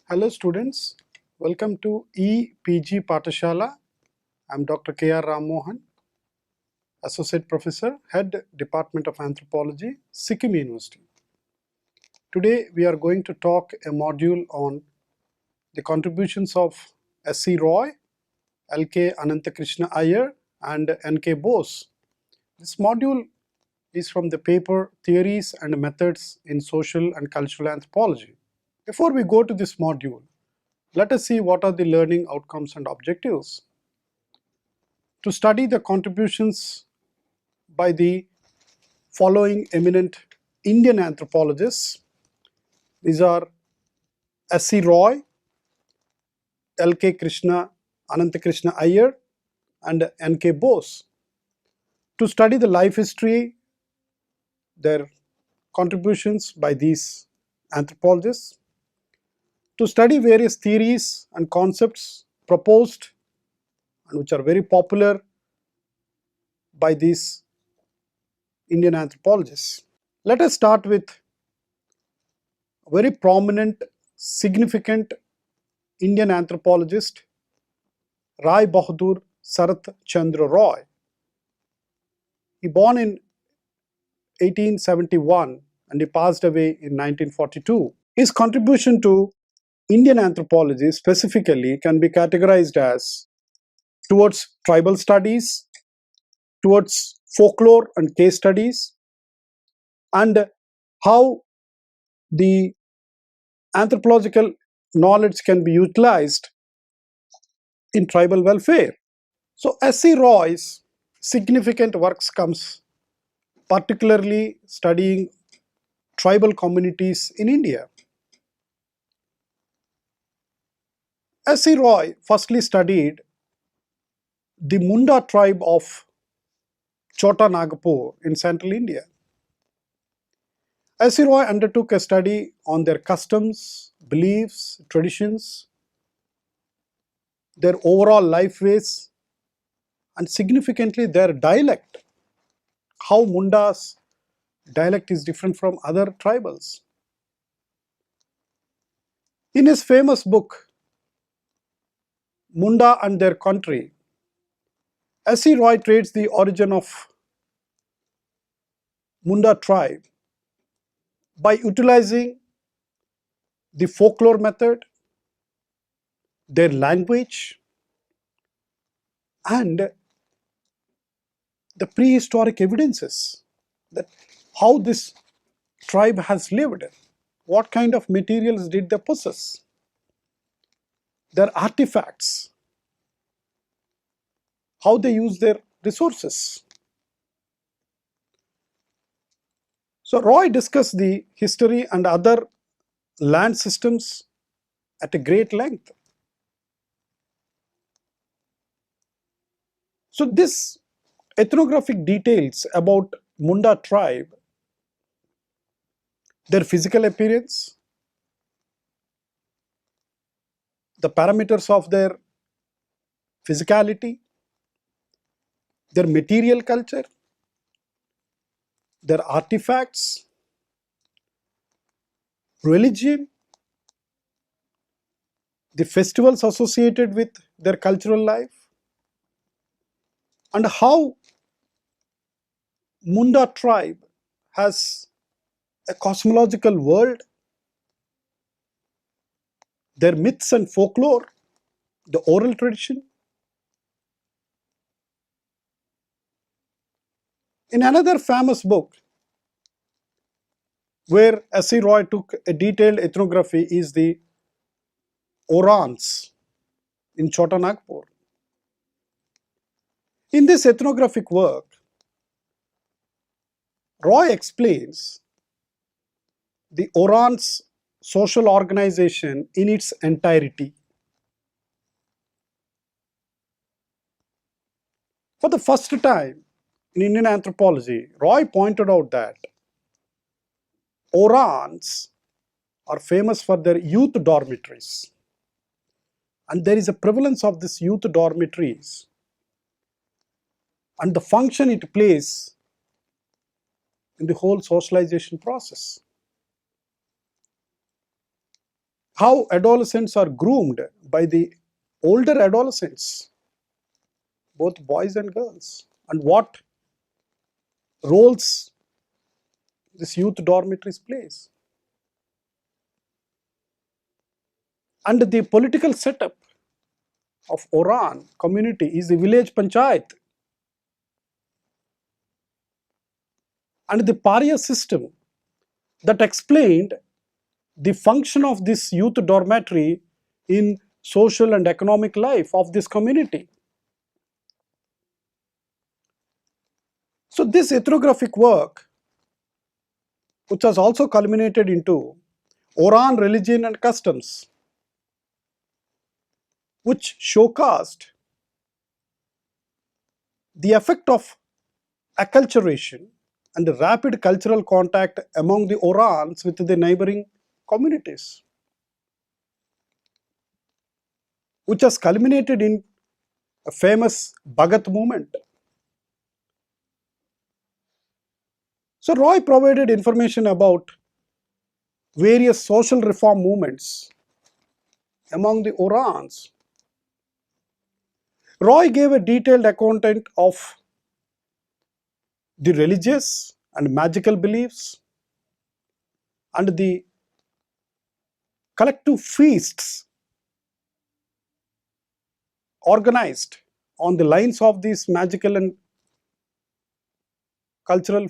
Hello students, welcome to EPG Patashala. I am Dr. K. R. Rammohan, Associate Professor, Head Department of Anthropology, Sikkim University. Today we are going to talk a module on the contributions of S.C. Roy, L.K. Anantha Krishna Iyer and N.K. Bose. This module is from the paper Theories and Methods in Social and Cultural Anthropology. Before we go to this module, let us see what are the learning outcomes and objectives. To study the contributions by the following eminent Indian anthropologists, these are S.C. Roy, L.K. Krishna, Anantha Krishna Iyer and N.K. Bose. To study the life history, their contributions by these anthropologists. To study various theories and concepts proposed and which are very popular by these Indian anthropologists. Let us start with a very prominent, significant Indian anthropologist, Rai Bahadur Sarath Chandra Roy. He born in 1871 and he passed away in 1942. His contribution to Indian anthropology specifically can be categorized as towards tribal studies, towards folklore and case studies, and how the anthropological knowledge can be utilized in tribal welfare. So S.C. Roy's significant works comes particularly studying tribal communities in India. S.C. Roy firstly studied the Munda tribe of Chota Nagpur in central India. S.C. Roy undertook a study on their customs, beliefs, traditions, their overall life ways, and significantly their dialect, how Munda's dialect is different from other tribals. In his famous book, Munda and Their Country, S.C. Roy traced the origin of Munda tribe by utilizing the folklore method, their language, and the prehistoric evidences that how this tribe has lived, what kind of materials did they possess, their artifacts, how they use their resources. So Roy discussed the history and other land systems at a great length. So this ethnographic details about Munda tribe, their physical appearance, the parameters of their physicality, their material culture, their artifacts, religion, the festivals associated with their cultural life, and how Munda tribe has a cosmological world, their myths and folklore, the oral tradition. In another famous book where S.C. Roy took a detailed ethnography is the Orans in Chota Nagpur. In this ethnographic work, Roy explains the Orans' social organization in its entirety. For the first time in Indian anthropology, Roy pointed out that Orans are famous for their youth dormitories, and there is a prevalence of these youth dormitories and the function it plays in the whole socialization process. how adolescents are groomed by the older adolescents, both boys and girls, and what roles this youth dormitories plays. And the political setup of Oran community is the village panchayat and the paria system that explained the function of this youth dormitory in social and economic life of this community. So this ethnographic work, which has also culminated into Oran religion and customs, which showcased the effect of acculturation and rapid cultural contact among the Orans with the neighboring communities, which has culminated in a famous Bhagat movement. So Roy provided information about various social reform movements among the Orans. Roy gave a detailed account of the religious and magical beliefs and the collective feasts organized on the lines of these magical and cultural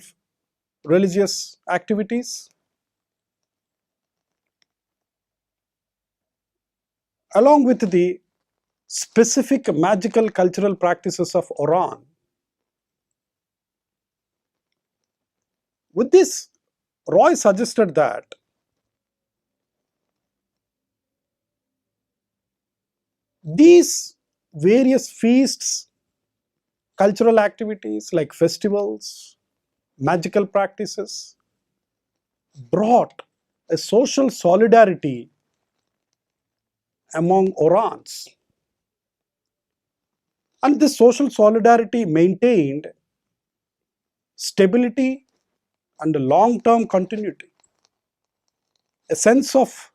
religious activities, along with the specific magical cultural practices of Oran. With this, Roy suggested that these various feasts, cultural activities like festivals, magical practices, brought a social solidarity among Orans. And this social solidarity maintained stability and long-term continuity, a sense of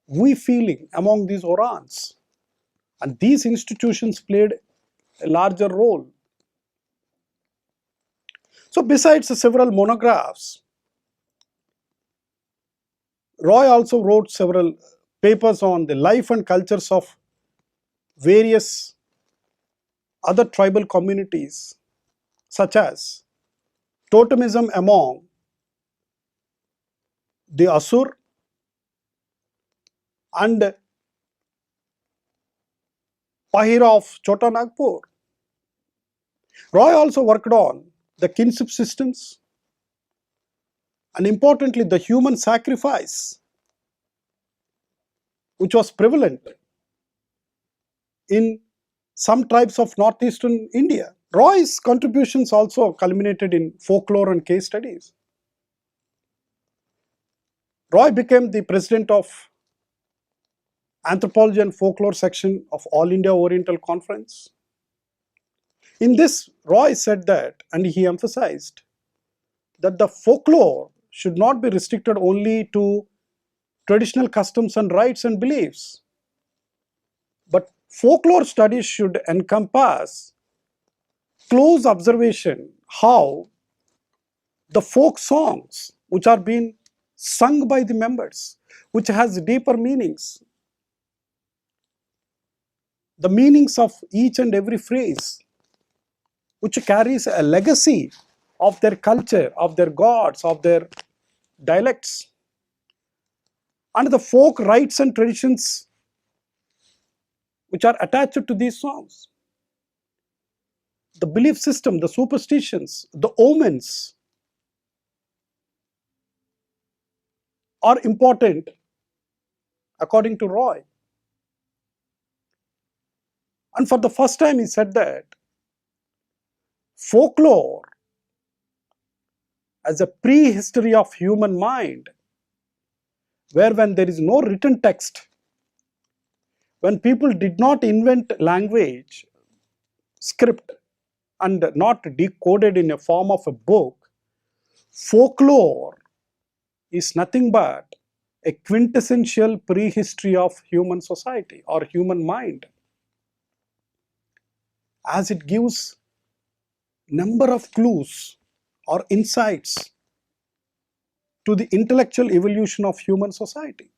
we feeling among these Orans. And these institutions played a larger role. So besides several monographs, Roy also wrote several papers on the life and cultures of various other tribal communities, such as totemism among the Asur and Pahira of Chota Nagpur. Roy also worked on the kinship systems and importantly the human sacrifice, which was prevalent in some tribes of northeastern India. Roy's contributions also culminated in folklore and case studies. Roy became the president of Anthropology and Folklore section of All India Oriental Conference. In this, Roy said that, and he emphasized, that the folklore should not be restricted only to traditional customs and rites and beliefs, but folklore studies should encompass close observation how the folk songs which are being sung by the members, which has deeper meanings, the meanings of each and every phrase, which carries a legacy of their culture, of their gods, of their dialects, and the folk rites and traditions which are attached to these songs. The belief system, the superstitions, the omens are important according to Roy. And for the first time he said that folklore as a prehistory of human mind, where when there is no written text, when people did not invent language, script, and not decoded in a form of a book, folklore is nothing but a quintessential prehistory of human society or human mind, as it gives number of clues or insights to the intellectual evolution of human society.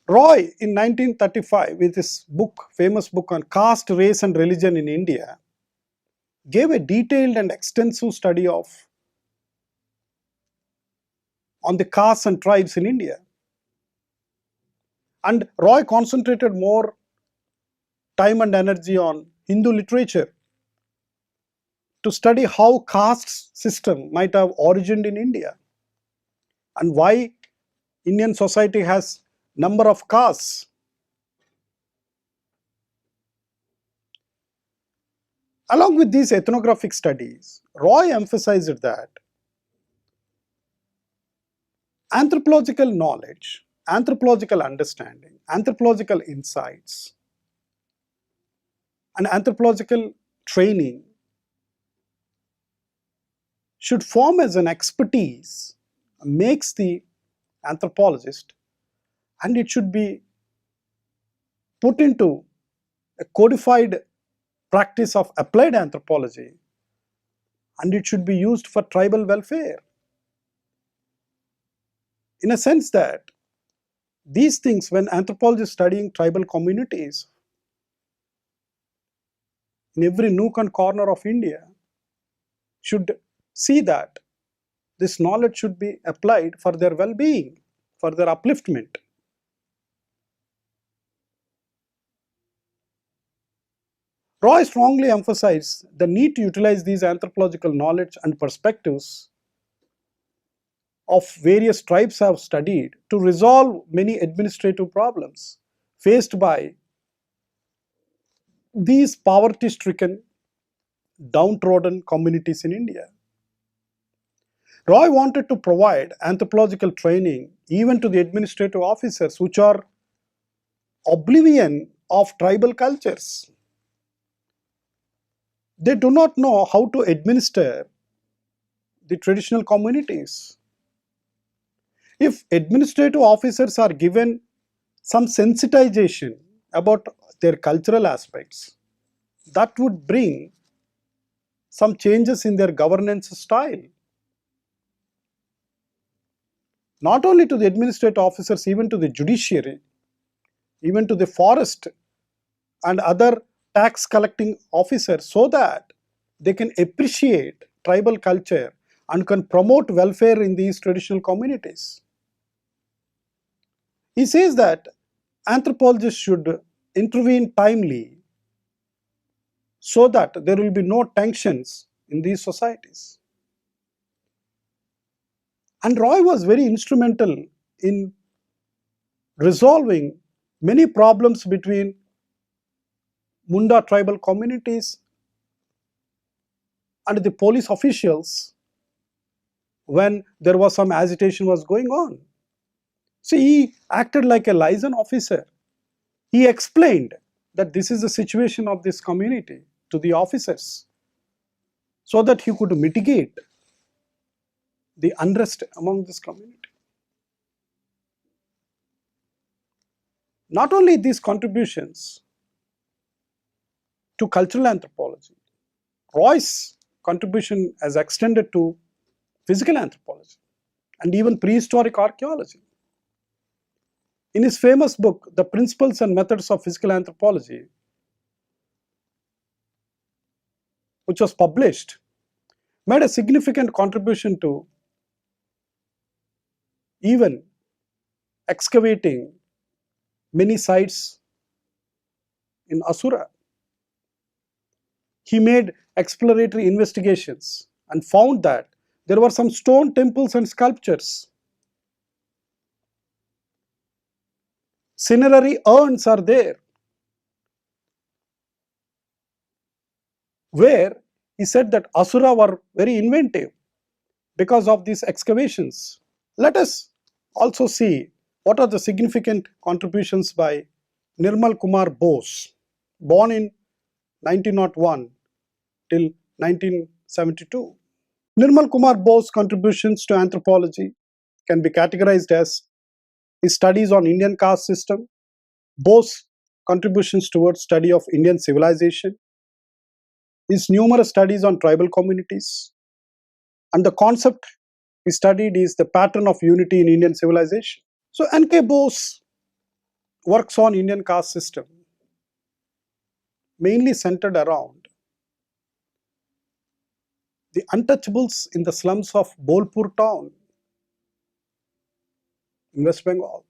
Roy, in 1935, with his book, famous book on caste, race and religion in India, gave a detailed and extensive study on the castes and tribes in India. And Roy concentrated more time and energy on Hindu literature to study how caste system might have origined in India and why Indian society has number of castes. Along with these ethnographic studies, Roy emphasized that anthropological knowledge, anthropological understanding, anthropological insights, and anthropological training should form as an expertise, makes the anthropologist, and it should be put into a codified practice of applied anthropology, and it should be used for tribal welfare. In a sense that these things, when anthropologists studying tribal communities in every nook and corner of India, should see that this knowledge should be applied for their well-being, for their upliftment. Roy strongly emphasized the need to utilize these anthropological knowledge and perspectives of various tribes have studied to resolve many administrative problems faced by these poverty-stricken, downtrodden communities in India. Roy wanted to provide anthropological training even to the administrative officers which are oblivion of tribal cultures. They do not know how to administer the traditional communities. If administrative officers are given some sensitization about their cultural aspects, that would bring some changes in their governance style. Not only to the administrative officers, even to the judiciary, even to the forest and other tax collecting officers, so that they can appreciate tribal culture and can promote welfare in these traditional communities. He says that anthropologists should intervene timely so that there will be no tensions in these societies. And Roy was very instrumental in resolving many problems between Munda tribal communities and the police officials when there was some agitation was going on. So he acted like a liaison officer. He explained that this is the situation of this community to the officers so that he could mitigate the unrest among this community. Not only these contributions to cultural anthropology, Roy's contribution has extended to physical anthropology and even prehistoric archaeology. In his famous book, The Principles and Methods of Physical Anthropology, which was published, made a significant contribution to even excavating many sites in Asura. He made exploratory investigations and found that there were some stone temples and sculptures. Cinerary urns are there, where he said that Asura were very inventive because of these excavations. Let us also see what are the significant contributions by Nirmal Kumar Bose, born in 1901 till 1972. Nirmal Kumar Bose's contributions to anthropology can be categorized as his studies on Indian caste system, Bose contributions towards study of Indian civilization, his numerous studies on tribal communities, and the concept he studied is the pattern of unity in Indian civilization. So N.K. Bose works on Indian caste system, mainly centered around the untouchables in the slums of Bolpur town in West Bengal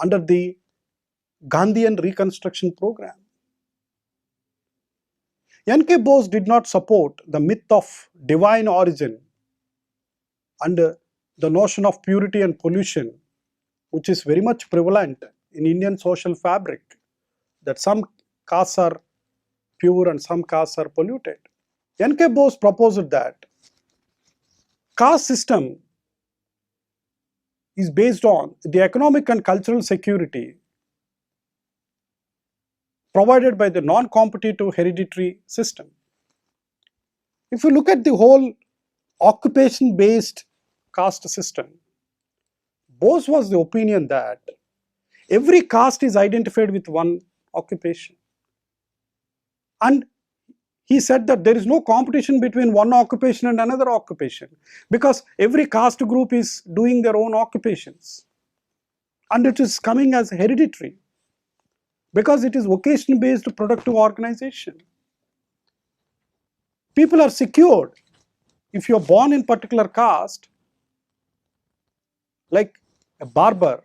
under the Gandhian Reconstruction Program. N.K. Bose did not support the myth of divine origin and the notion of purity and pollution, which is very much prevalent in Indian social fabric, that some castes are pure and some castes are polluted. N.K. Bose proposed that caste system is based on the economic and cultural security provided by the non-competitive hereditary system. If you look at the whole occupation-based caste system, Bose was the opinion that every caste is identified with one occupation. And he said that there is no competition between one occupation and another occupation because every caste group is doing their own occupations. And it is coming as hereditary because it is vocation-based productive organization. People are secured. If you are born in particular caste, like a barber,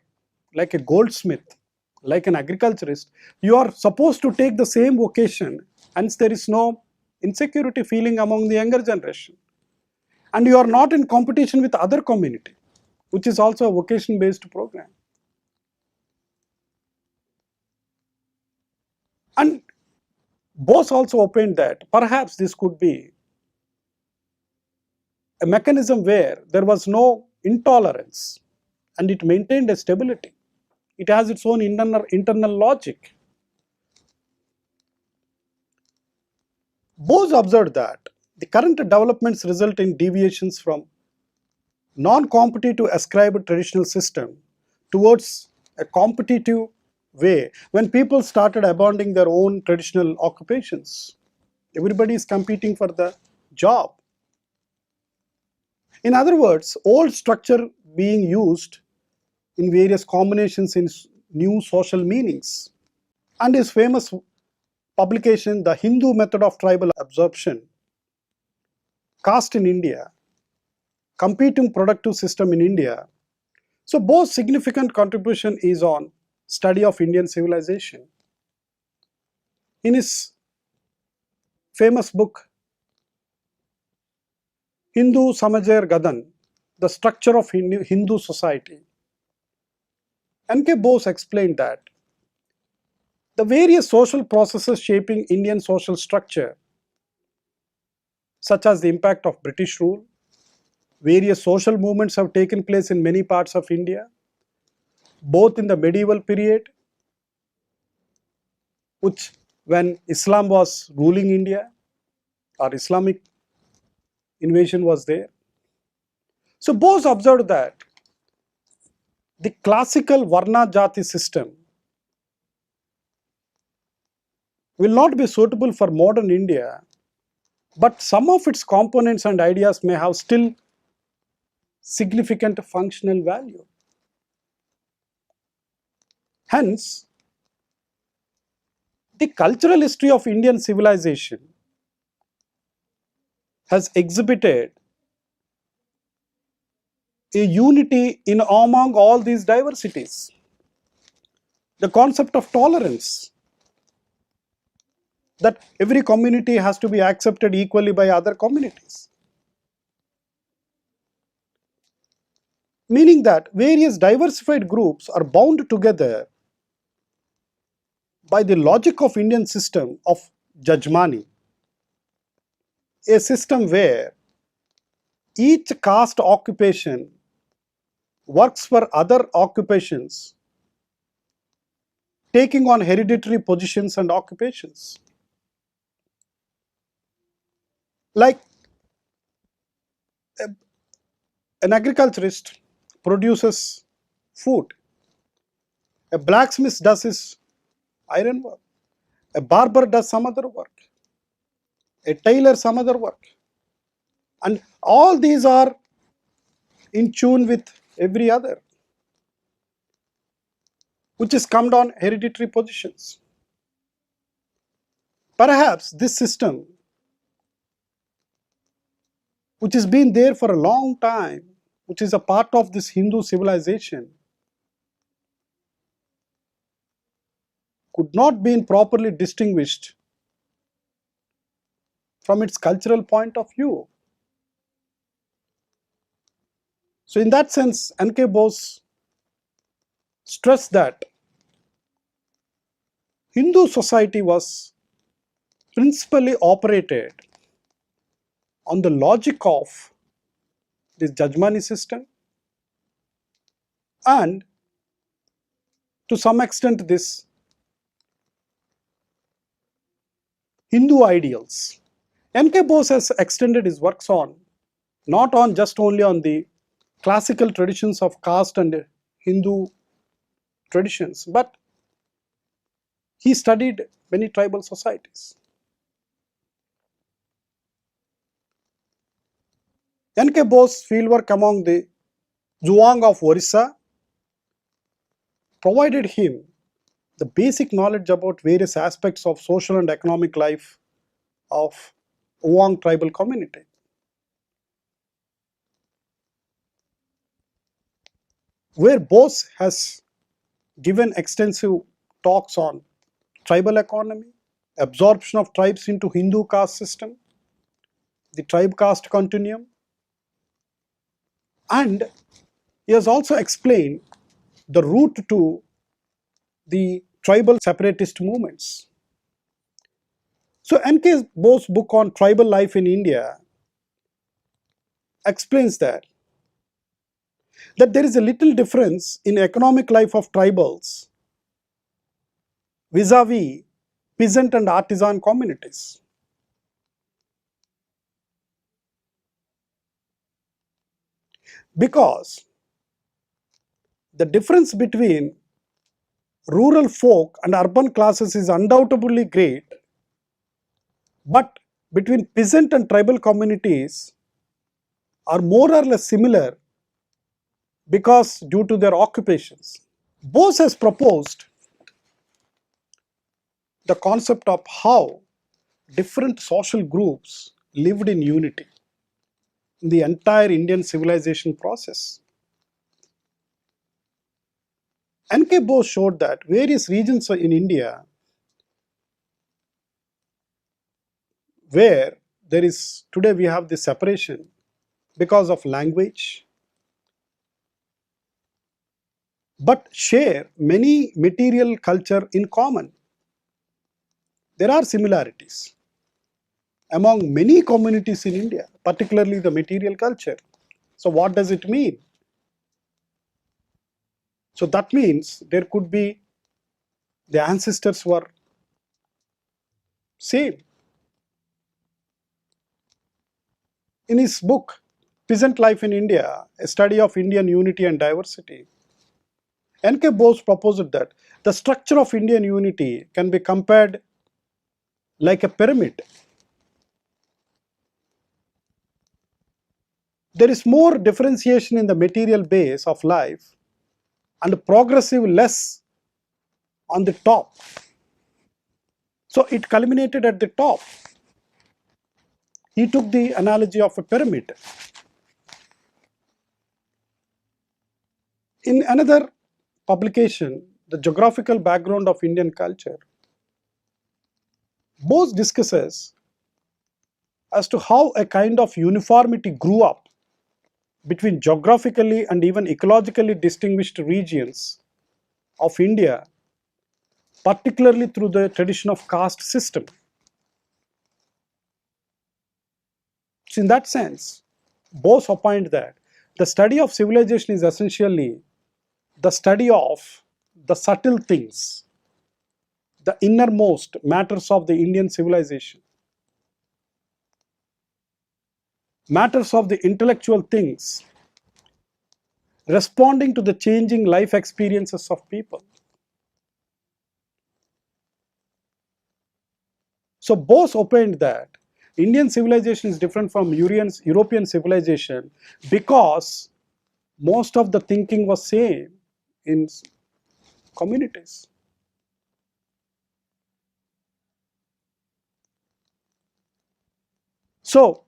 like a goldsmith, like an agriculturist, you are supposed to take the same vocation, hence there is no insecurity feeling among the younger generation. And you are not in competition with other community, which is also a vocation-based program. And Bose also opined that perhaps this could be a mechanism where there was no intolerance and it maintained a stability. It has its own internal logic. Bose observed that the current developments result in deviations from non-competitive ascribed traditional system towards a competitive way when people started abandoning their own traditional occupations. Everybody is competing for the job. In other words, old structure being used in various combinations in new social meanings. And his famous publication, The Hindu Method of Tribal Absorption, Caste in India, Competing Productive System in India. So both significant contribution is on study of Indian civilization. In his famous book, Hindu Samajer Gadan, The Structure of Hindu Society, N.K. Bose explained that the various social processes shaping Indian social structure, such as the impact of British rule, various social movements have taken place in many parts of India, both in the medieval period, which when Islam was ruling India, or Islamic invasion was there. So Bose observed that the classical Varna Jati system will not be suitable for modern India, but some of its components and ideas may have still significant functional value. Hence, the cultural history of Indian civilization has exhibited a unity in among all these diversities. The concept of tolerance, that every community has to be accepted equally by other communities. Meaning that various diversified groups are bound together by the logic of Indian system of Jajmani, a system where each caste occupation works for other occupations, taking on hereditary positions and occupations. Like an agriculturist produces food. A blacksmith does his iron work. A barber does some other work. A tailor some other work. And all these are in tune with every other, which is come down hereditary positions. Perhaps this system, which has been there for a long time, which is a part of this Hindu civilization, could not be properly distinguished from its cultural point of view. So in that sense, N.K. Bose stressed that Hindu society was principally operated on the logic of this Jajmani system and to some extent this Hindu ideals. N.K. Bose has extended his works on not on just only on the classical traditions of caste and Hindu traditions, but he studied many tribal societies. N.K. Bose fieldwork among the Zhuang of Orissa provided him the basic knowledge about various aspects of social and economic life of Zhuang tribal community. Where Bose has given extensive talks on tribal economy, absorption of tribes into Hindu caste system, the tribe caste continuum, and he has also explained the route to the tribal separatist movements. So N.K. Bose's book on tribal life in India explains that there is a little difference in economic life of tribals vis-a-vis peasant and artisan communities. Because the difference between rural folk and urban classes is undoubtedly great, but between peasant and tribal communities are more or less similar because due to their occupations. Bose has proposed the concept of how different social groups lived in unity in the entire Indian civilization process. N.K. Bose showed that various regions in India where there is, today we have this separation because of language, but share many material culture in common. There are similarities among many communities in India, particularly the material culture. So what does it mean? So that means there could be the ancestors were same. In his book, Peasant Life in India, a study of Indian unity and diversity, N.K. Bose proposed that the structure of Indian unity can be compared like a pyramid. There is more differentiation in the material base of life and progressive less on the top. So it culminated at the top. He took the analogy of a pyramid. In another publication, The Geographical Background of Indian Culture, Bose discusses as to how a kind of uniformity grew up between geographically and even ecologically distinguished regions of India, particularly through the tradition of caste system. So in that sense, Bose opined that the study of civilization is essentially the study of the subtle things, the innermost matters of the Indian civilization, matters of the intellectual things responding to the changing life experiences of people. So Bose opined that Indian civilization is different from European civilization because most of the thinking was same in communities. So,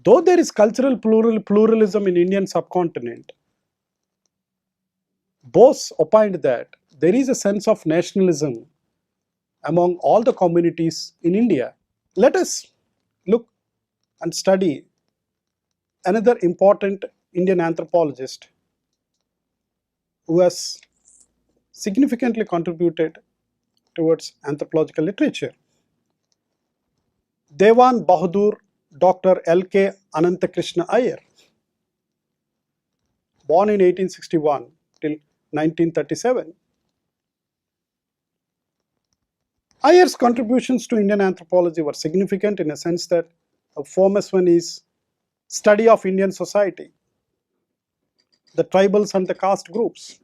though there is cultural pluralism in Indian subcontinent, Bose opined that there is a sense of nationalism among all the communities in India. Let us look and study another important Indian anthropologist who has significantly contributed towards anthropological literature. Dewan Bahadur Dr. L.K. Anantha Krishna Iyer, born in 1861 till 1937. Iyer's contributions to Indian anthropology were significant in a sense that a foremost one is study of Indian society, the tribals and the caste groups.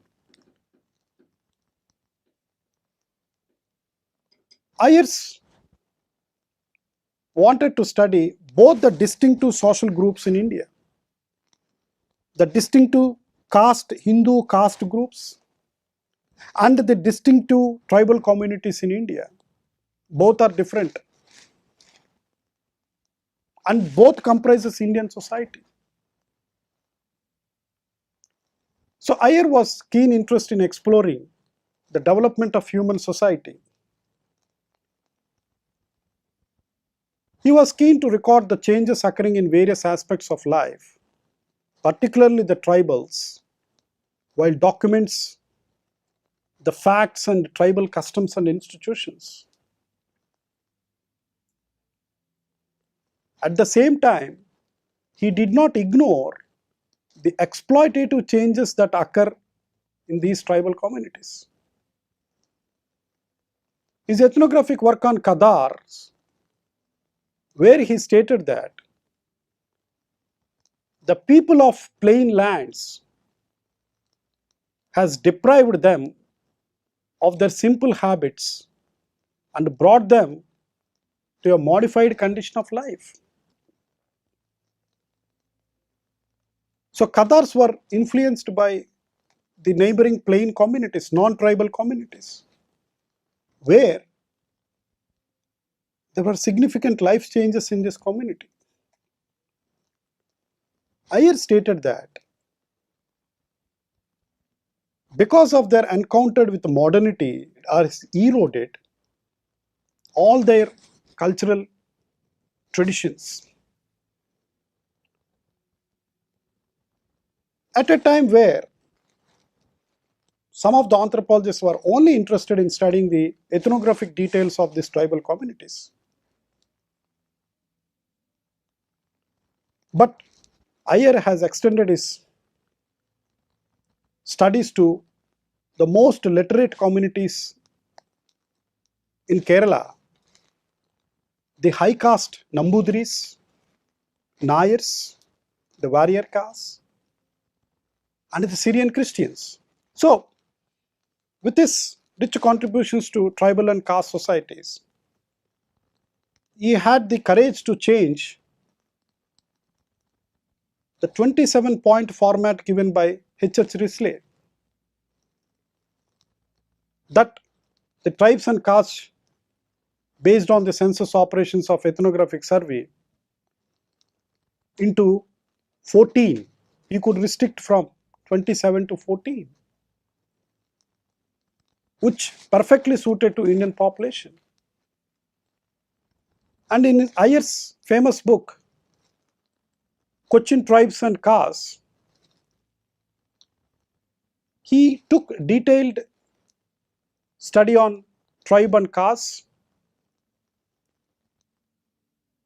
Iyer's wanted to study both the distinctive social groups in India, the distinctive caste, Hindu caste groups, and the distinctive tribal communities in India. Both are different and both comprises Indian society. So Iyer was keen interest in exploring the development of human society. He was keen to record the changes occurring in various aspects of life, particularly the tribals, while documents the facts and tribal customs and institutions. At the same time, he did not ignore the exploitative changes that occur in these tribal communities. His ethnographic work on Kadars, where he stated that the people of plain lands has deprived them of their simple habits and brought them to a modified condition of life. So Kadars were influenced by the neighboring plain communities, non-tribal communities, where there were significant life changes in this community. Iyer stated that because of their encounter with modernity has eroded all their cultural traditions. At a time where some of the anthropologists were only interested in studying the ethnographic details of these tribal communities. But Iyer has extended his studies to the most literate communities in Kerala, the high caste Nambudris, Nayars, the warrior caste, and the Syrian Christians. So, with his rich contributions to tribal and caste societies, he had the courage to change the 27-point format given by H.H. Risley, that the tribes and castes based on the census operations of ethnographic survey into 14. He could restrict from 27 to 14, which perfectly suited to Indian population. And in Iyer's famous book, Cochin Tribes and Castes, he took detailed study on tribe and caste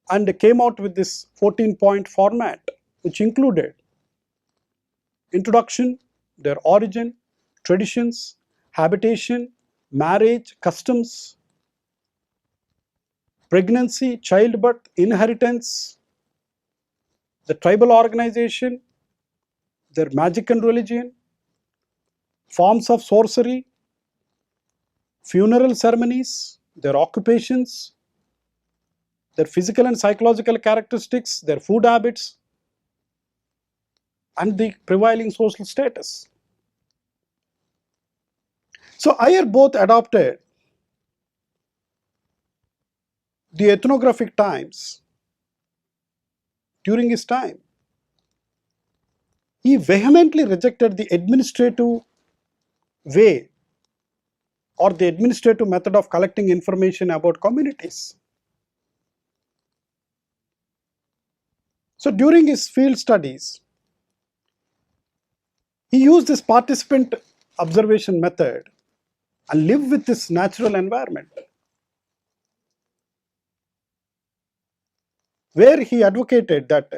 and came out with this 14-point format, which included introduction, their origin, traditions, habitation, marriage, customs, pregnancy, childbirth, inheritance, the tribal organization, their magic and religion, forms of sorcery, funeral ceremonies, their occupations, their physical and psychological characteristics, their food habits, and the prevailing social status. So Iyer both adopted the ethnographic times during his time. He vehemently rejected the administrative way or the administrative method of collecting information about communities. So during his field studies, he used this participant observation method and lived with this natural environment, where he advocated that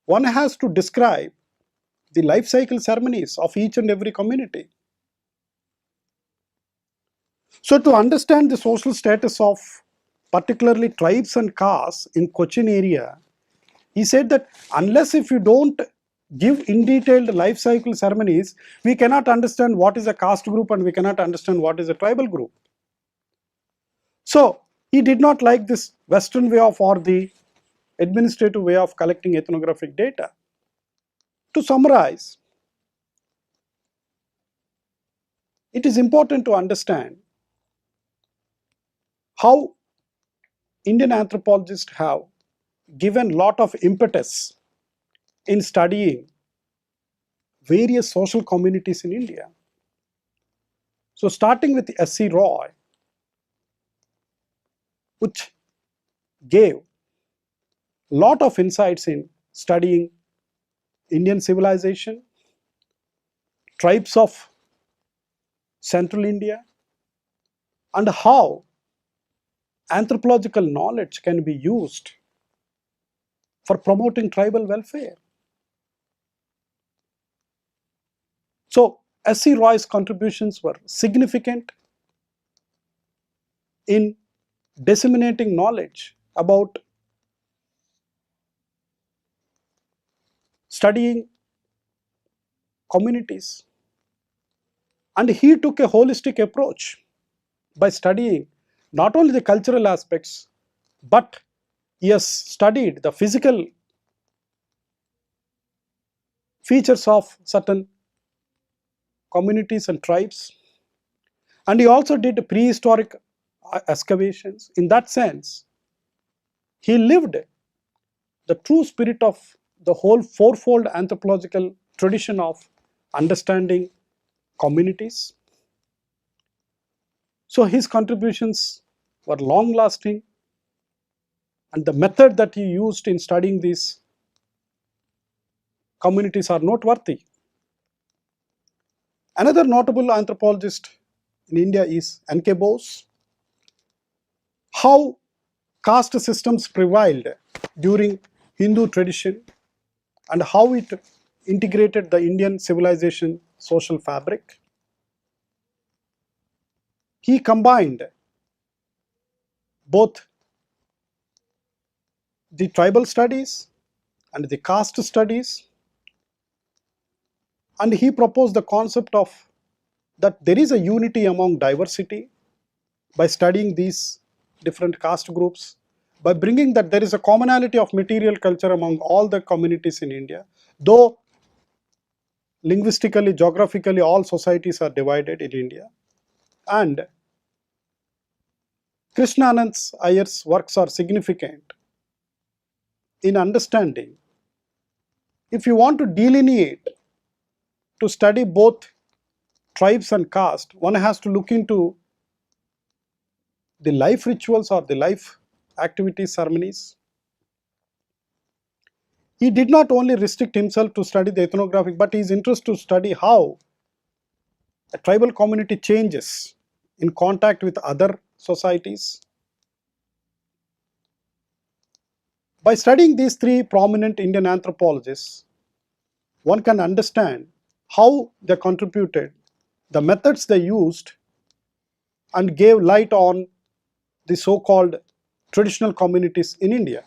one has to describe the life cycle ceremonies of each and every community. So to understand the social status of particularly tribes and castes in Cochin area, he said that unless if you don't give in detailed life cycle ceremonies, we cannot understand what is a caste group and we cannot understand what is a tribal group. So he did not like this Western way of or the administrative way of collecting ethnographic data. To summarize, it is important to understand how Indian anthropologists have given lot of impetus in studying various social communities in India. So starting with S.C. Roy, which gave lot of insights in studying Indian civilization, tribes of Central India, and how anthropological knowledge can be used for promoting tribal welfare. So S.C. Roy's contributions were significant in disseminating knowledge about studying communities. And he took a holistic approach by studying not only the cultural aspects, but he has studied the physical features of certain communities and tribes. And he also did prehistoric excavations. In that sense, he lived the true spirit of the whole fourfold anthropological tradition of understanding communities. So his contributions were long lasting, and the method that he used in studying these communities are noteworthy. Another notable anthropologist in India is K Bose. How caste systems prevailed during Hindu tradition and how it integrated the Indian civilization social fabric. He combined both the tribal studies and the caste studies, and he proposed the concept of that there is a unity among diversity by studying these different caste groups, by bringing that there is a commonality of material culture among all the communities in India, though linguistically, geographically, all societies are divided in India. And Krishna Iyer's works are significant in understanding. If you want to delineate, to study both tribes and caste, one has to look into the life rituals or the life activities, ceremonies. He did not only restrict himself to study the ethnographic, but he is interested to study how a tribal community changes in contact with other societies. By studying these three prominent Indian anthropologists, one can understand how they contributed, the methods they used, and gave light on the so-called traditional communities in India.